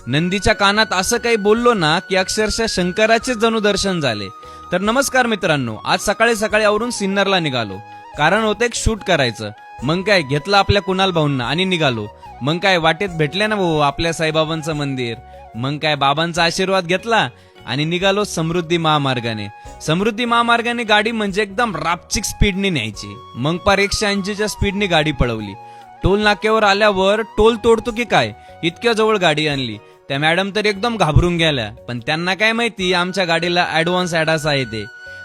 नंदीच्या कानात असं काही बोललो ना की अक्षरशः शंकराचे जणू दर्शन झाले. तर नमस्कार मित्रांनो, आज सकाळी सकाळी आवरून सिन्नरला निघालो. कारण होतं एक शूट करायचं. मग काय घेतलं आपल्या कुणाल भाऊंना आणि निघालो. मग काय वाटेत भेटले ना भाऊ आपल्या साईबाबांचं मंदिर. मग काय बाबांचा आशीर्वाद घेतला आणि निघालो समृद्धी महामार्गाने. समृद्धी महामार्गाने गाडी म्हणजे एकदम रापचिक स्पीडने न्यायची. मग पार 180च्या स्पीडने गाडी पळवली. टोल नाक्यावर आल्यावर टोल तोडतो की काय इतक्या जवळ गाडी आणली. त्या मॅडम तर एकदम घाबरून गेल्या, पण त्यांना काय माहिती आमच्या गाडीला ऍडव्हान्स ऍडास आहे ते.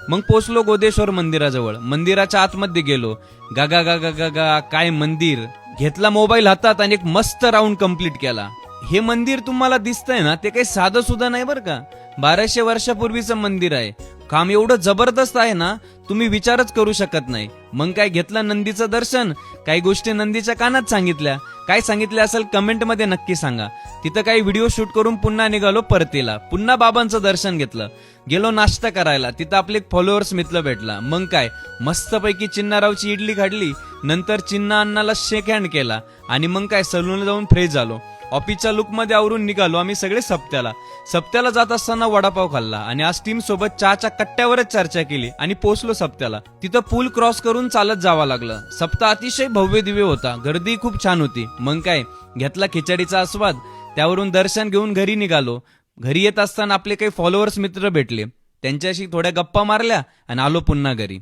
मग पोचलो गोदेश्वर मंदिराजवळ. मंदिराच्या आतमध्ये गेलो. गागा गागा गागा काय मंदिर. घेतला मोबाईल हातात आणि एक मस्त राऊंड कंप्लीट केला. हे मंदिर तुम्हाला दिसतंय ना, ते काही साधं सुद्धा नाही बरं का. 1200 वर्षापूर्वीचं मंदिर आहे. काम एवढं जबरदस्त आहे ना, तुम्ही विचारच करू शकत नाही. मग काय घेतलं नंदीचं दर्शन. काही गोष्टी नंदीच्या कानात सांगितल्या. काय सांगितल्या असेल कमेंटमध्ये नक्की सांगा. तिथं काही व्हिडिओ शूट करून पुन्हा निघालो परतीला. पुन्हा बाबांचं दर्शन घेतलं. गेलो नाश्ता करायला. तिथं आपले एक फॉलोअर्स मित्र भेटला. मग काय मस्तपैकी चिन्नारावची इडली खाल्ली. नंतर चिन्ना अण्णाला शेक हँड केला आणि मग काय सलूनला जाऊन फ्रेश झालो. ऑफिसच्या लुकमध्ये आवरून निघालो आम्ही सगळे सप्त्याला जात असताना वडापाव खाल्ला आणि आज टीम सोबत चहाच्या कट्ट्यावरच चर्चा केली आणि पोहोचलो सप्त्याला. तिथं पूल क्रॉस करून चालत जावं लागलं. सप्ताह अतिशय भव्य दिव्य होता. गर्दी खूप छान होती. मग काय घेतला खिचडीचा आस्वाद. त्यावरून दर्शन घेऊन घरी निघालो. घरी येत असताना आपले काही फॉलोअर्स मित्र भेटले. त्यांच्याशी थोड्या गप्पा मारल्या आणि आलो पुन्हा घरी.